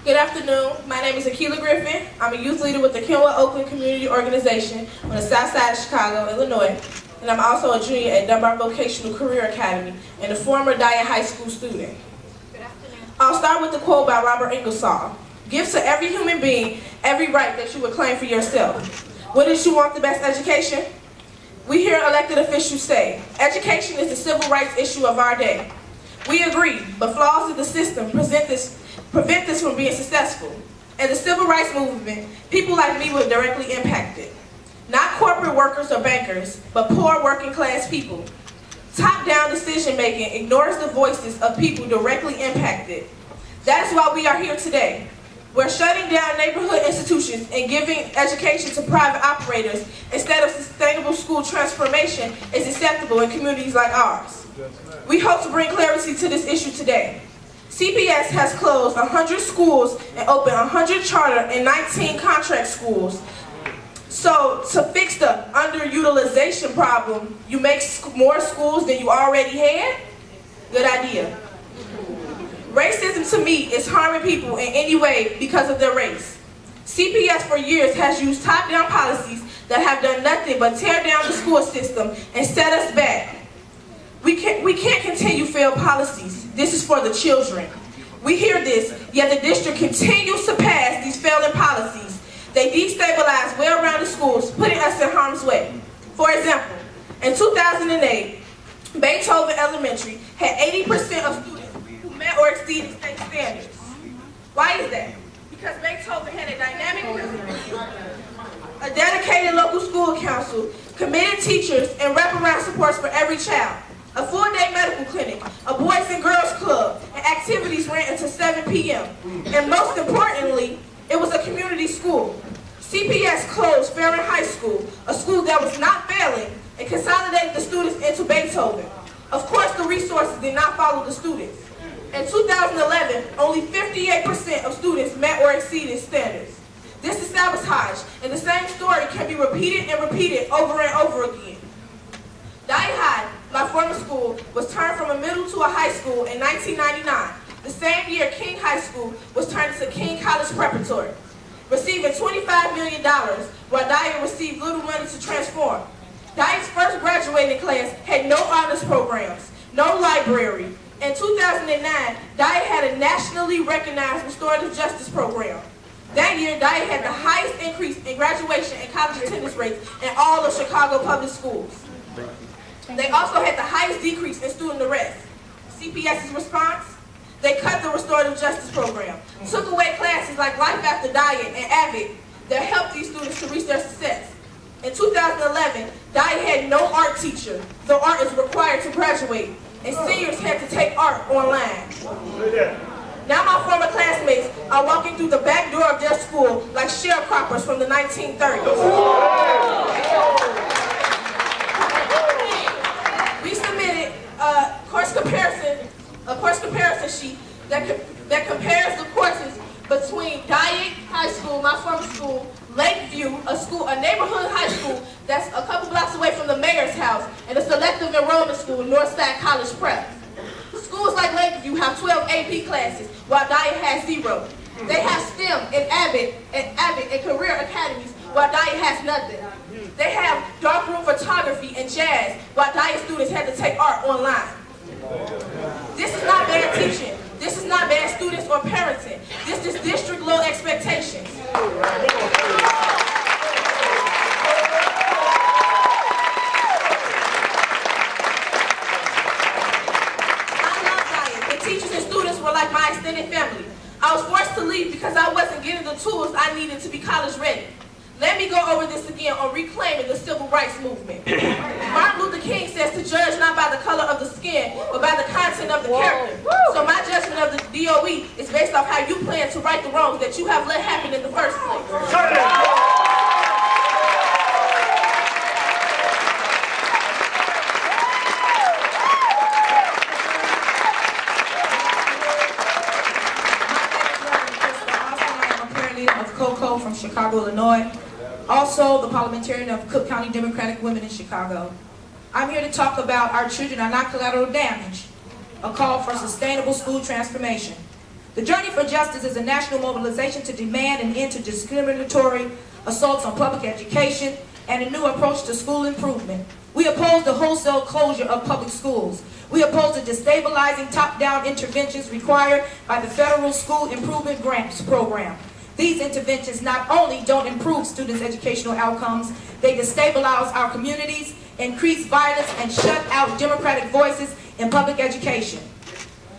Good afternoon. My name is Akilah Griffin. I'm a youth leader with the Kenwood, Oakland Community Organization on the south side of Chicago, Illinois. And I'm also a junior at Dunbar Vocational Career Academy and a former Diet High School student. Good afternoon. I'll start with the quote by Robert Ingersoll. Give to every human being every right that you would claim for yourself. Wouldn't you want the best education? We hear elected officials say, education is the civil rights issue of our day. We agree, but flaws in the system prevent this from being successful. In the civil rights movement, people like me were directly impacted. Not corporate workers or bankers, but poor working class people. Top-down decision-making ignores the voices of people directly impacted. That is why we are here today. We're shutting down neighborhood institutions and giving education to private operators instead of sustainable school transformation is acceptable in communities like ours. We hope to bring clarity to this issue today. CPS has closed 100 schools and opened 100 charter and 19 contract schools. So to fix the underutilization problem, you make more schools than you already had? Good idea. Racism to me is harming people in any way because of their race. CPS for years has used top-down policies that have done nothing but tear down the school system and set us back. We can't continue failed policies. This is for the children. We hear this, yet the district continues to pass these failing policies. They destabilize well-rounded schools, putting us in harm's way. For example, in 2008, Beethoven Elementary had 80% of students who met or exceeded state standards. Why is that? Because Beethoven had a dynamic principal, a dedicated local school council, committed teachers, and wraparound supports for every child. A full-day medical clinic, a boys and girls club, and activities ran until 7 p.m. And most importantly, it was a community school. CPS closed Farron High School, a school that was not failing, and consolidated the students into Beethoven. Of course, the resources did not follow the students. In 2011, only 58% of students met or exceeded standards. This is sabotage, and the same story can be repeated and repeated over and over again. Diet High, my former school, was turned from a middle to a high school in 1999. The same year, King High School was turned into King College Preparatory, receiving $25 million, while Diet received little money to transform. Diet's first graduating class had no honors programs, no library. In 2009, Diet had a nationally recognized restorative justice program. That year, Diet had the highest increase in graduation and college attendance rates in all of Chicago public schools. They also had the highest decrease in student arrest. CPS's response? They cut the restorative justice program, took away classes like Life After Diet and AVID that helped these students to reach their success. In 2011, Diet had no art teacher, though art is required to graduate, and seniors had to take art online. Now my former classmates are walking through the back door of their school like sharecroppers from the 1930s. We submitted a course comparison sheet that compares the courses between Diet High School, my former school, Lakeview, a neighborhood high school that's a couple blocks away from the mayor's house, and a selective enrollment school, Northside College Prep. Schools like Lakeview have 12 AP classes, while Diet has 0. They have STEM and AVID and career academies, while Diet has nothing. They have darkroom photography and jazz, while Diet students had to take art online. This is not bad teaching. This is not bad students or parenting. This is district low expectations. Teachers and students were like my extended family. I was forced to leave because I wasn't getting the tools I needed to be college ready. Let me go over this again on reclaiming the civil rights movement. Martin Luther King says to judge not by the color of the skin, but by the content of the character. So my judgment of the DOE is based off how you plan to right the wrongs that you have let happen in the first place. Of KOCO from Chicago, Illinois. Also the parliamentarian of Cook County Democratic Women in Chicago. I'm here to talk about Our Children Are Not Collateral Damage, a call for sustainable school transformation. The Journey for Justice is a national mobilization to demand an end to discriminatory assaults on public education and a new approach to school improvement. We oppose the wholesale closure of public schools. We oppose the destabilizing top-down interventions required by the Federal School Improvement Grants Program. These interventions not only don't improve students' educational outcomes, they destabilize our communities, increase violence, and shut out democratic voices in public education.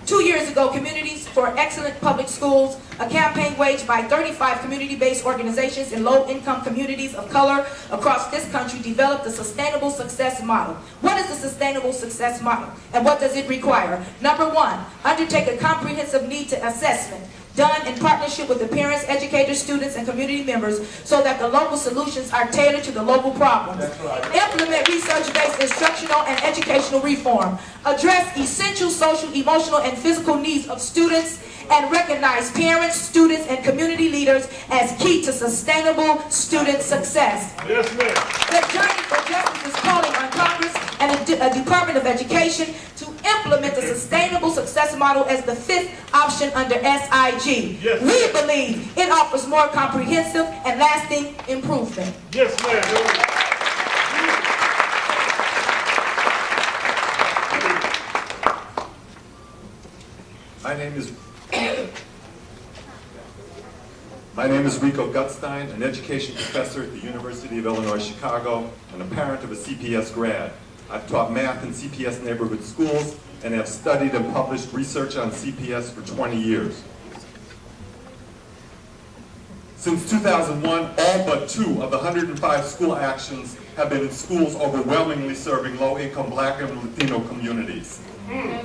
2 years ago, Communities for Excellent Public Schools, a campaign waged by 35 community-based organizations in low-income communities of color across this country, developed a sustainable success model. What is the sustainable success model, and what does it require? Number one, undertake a comprehensive need assessment done in partnership with the parents, educators, students, and community members so that the local solutions are tailored to the local problems. Implement research-based instructional and educational reform. Address essential social, emotional, and physical needs of students and recognize parents, students, and community leaders as key to sustainable student success. Yes, ma'am. The Journey for Justice is calling on Congress and a Department of Education to implement the sustainable success model as the fifth option under SIG. Yes, we believe it offers more comprehensive and lasting improvement. Yes, ma'am. My name is Rico Gutstein, an education professor at the University of Illinois, Chicago, and a parent of a CPS grad. I've taught math in CPS neighborhood schools and have studied and published research on CPS for 20 years. Since 2001, all but 2 of the 105 school actions have been in schools overwhelmingly serving low-income Black and Latino communities.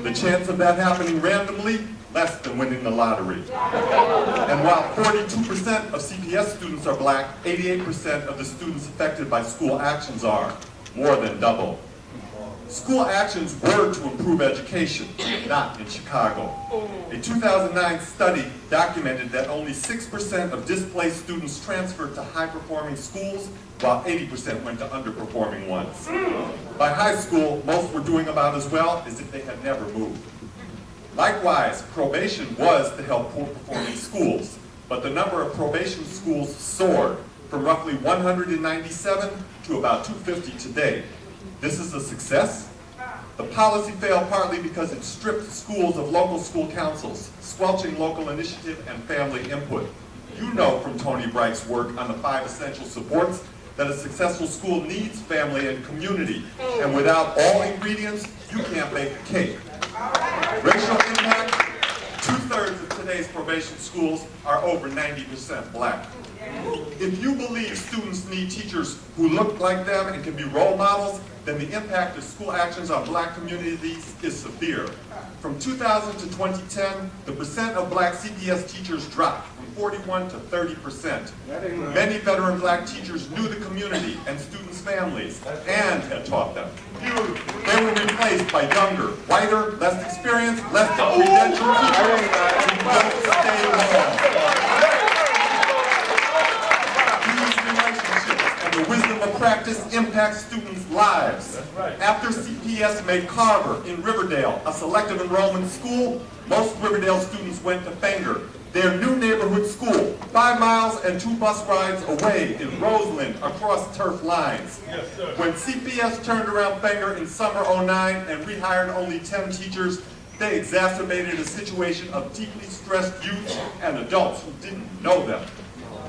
The chance of that happening randomly, less than winning the lottery. And while 42% of CPS students are Black, 88% of the students affected by school actions are, more than double. School actions were to improve education, not in Chicago. A 2009 study documented that only 6% of displaced students transferred to high-performing schools, while 80% went to underperforming ones. By high school, most were doing about as well as if they had never moved. Likewise, probation was to help poor-performing schools, but the number of probation schools soared from roughly 197 to about 250 today. This is a success. The policy failed partly because it stripped schools of local school councils, squelching local initiative and family input. You know from Tony Bright's work on the 5 essential supports that a successful school needs family and community, and without all ingredients, you can't bake a cake. Racial impact, 2/3 of today's probation schools are over 90% Black. If you believe students need teachers who look like them and can be role models, then the impact of school actions on Black communities is severe. From 2000 to 2010, the percent of Black CPS teachers dropped from 41 to 30%. Many veteran Black teachers knew the community and students' families and had taught them. They were replaced by younger, whiter, less experienced, less credentialed teachers who don't stay long. These relationships and the wisdom of practice impact students' lives. After CPS made Carver in Riverdale a selective enrollment school, most Riverdale students went to Fenger, their new neighborhood school, 5 miles and 2 bus rides away in Roseland across turf lines. Yes, sir. When CPS turned around Fenger in summer '09 and rehired only 10 teachers, they exacerbated a situation of deeply stressed youth and adults who didn't know them.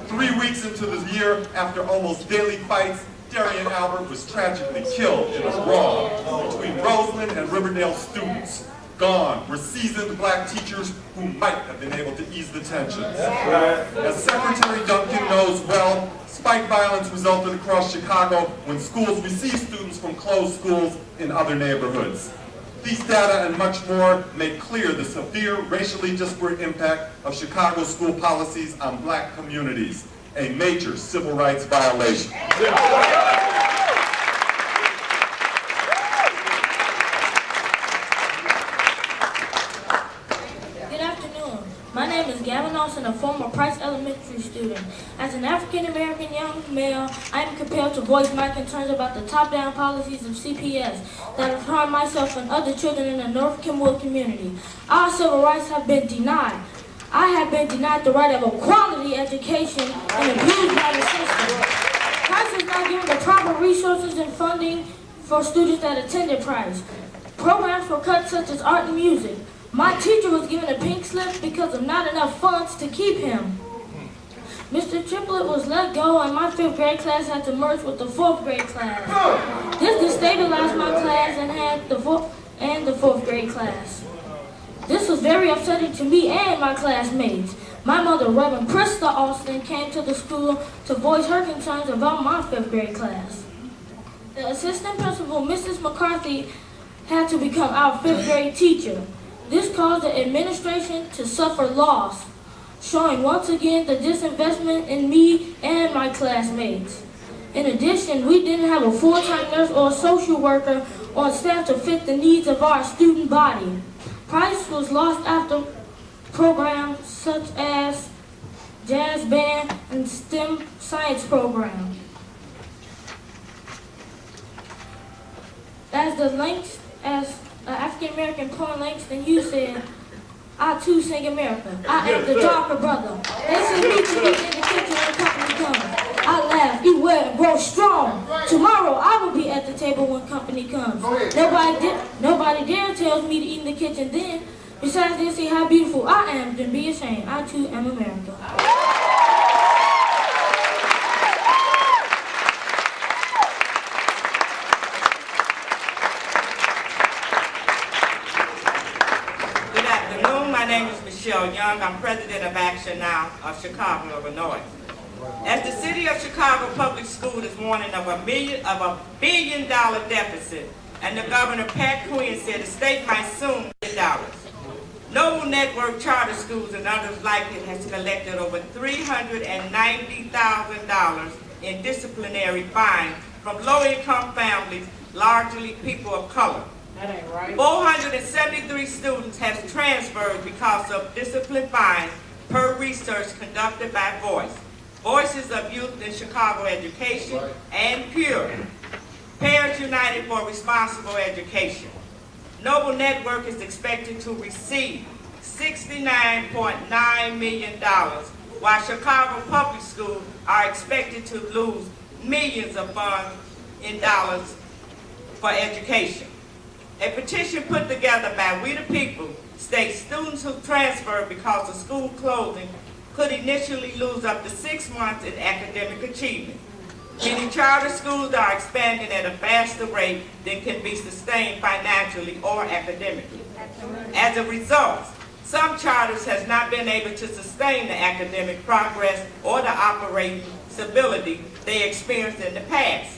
3 weeks into the year, after almost daily fights, Darian Albert was tragically killed in a brawl between Roseland and Riverdale students. Gone were seasoned Black teachers who might have been able to ease the tensions. As Secretary Duncan knows well, spike violence resulted across Chicago when schools received students from closed schools in other neighborhoods. These data and much more make clear the severe racially disparate impact of Chicago school policies on Black communities, a major civil rights violation. Good afternoon. My name is Gavin Oz, a former Price Elementary student. As an African-American young male, I am compelled to voice my concerns about the top-down policies of CPS that have harmed myself and other children in the North Kenwood community. Our civil rights have been denied. I have been denied the right of a quality education and abused by the system. Price is not given the proper resources and funding for students that attended Price. Programs were cut such as art and music. My teacher was given a pink slip because of not enough funds to keep him. Mr. Triplett was let go and my 5th grade class had to merge with the 4th grade class. This destabilized my class and had the 4th grade class. This was very upsetting to me and my classmates. My mother, Reverend Krista Austin, came to the school to voice her concerns about my 5th grade class. The assistant principal, Mrs. McCarthy, had to become our 5th grade teacher. This caused the administration to suffer loss, showing once again the disinvestment in me and my classmates. In addition, we didn't have a full-time nurse or a social worker on staff to fit the needs of our student body. Price was lost after programs such as jazz band and STEM science program. As African American Paul Langston Hughes said, I too sing America. I am the darker brother. They send me to be in the kitchen when company comes. I laugh, eat well, and grow strong. Tomorrow I will be at the table when company comes. Nobody dare tells me to eat in the kitchen then. Besides, they say how beautiful I am, then be ashamed. I too am America. My name is Michelle Young. I'm president of Action Now of Chicago, Illinois. As the city of Chicago Public School is warning of a $1 billion deficit, and the governor, Pat Quinn, said the state might soon $1 billion. Noble Network Charter Schools and others like it has collected over $390,000 in disciplinary fines from low-income families, largely people of color. That ain't right. 473 students have transferred because of discipline fines per research conducted by Voices of Youth in Chicago Education, and PURE, Parents United for Responsible Education. Noble Network is expected to receive $69.9 million, while Chicago Public Schools are expected to lose millions of funds in dollars for education. A petition put together by We the People states students who transfer because of school closing could initially lose up to 6 months in academic achievement. Many charter schools are expanding at a faster rate than can be sustained financially or academically. As a result, some charters has not been able to sustain the academic progress or the operating stability they experienced in the past.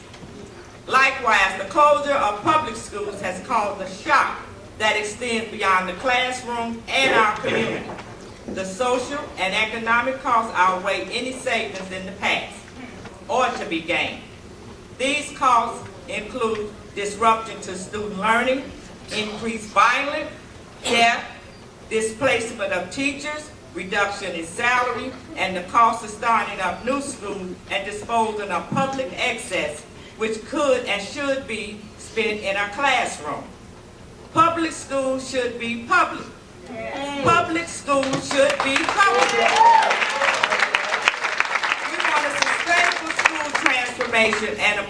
Likewise, the closure of public schools has caused a shock that extends beyond the classroom and our community. The social and economic costs outweigh any savings in the past or to be gained. These costs include disruption to student learning, increased violence, death, displacement of teachers, reduction in salary, and the cost of starting up new schools and disposing of public excess, which could and should be spent in our classroom. Public schools should be public. Public schools should be public. We want a sustainable school transformation and a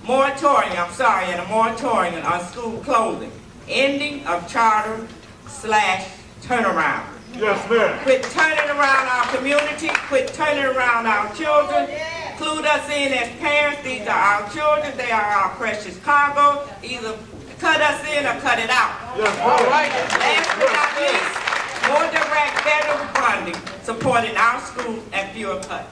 moratorium on school closing, ending of charter/turnaround. Yes, ma'am. Quit turning around our community, quit turning around our children. Include us in as parents. These are our children. They are our precious cargo. Either cut us in or cut it out. Yes, all right. Last but not least, more direct federal funding supporting our schools and fewer cuts.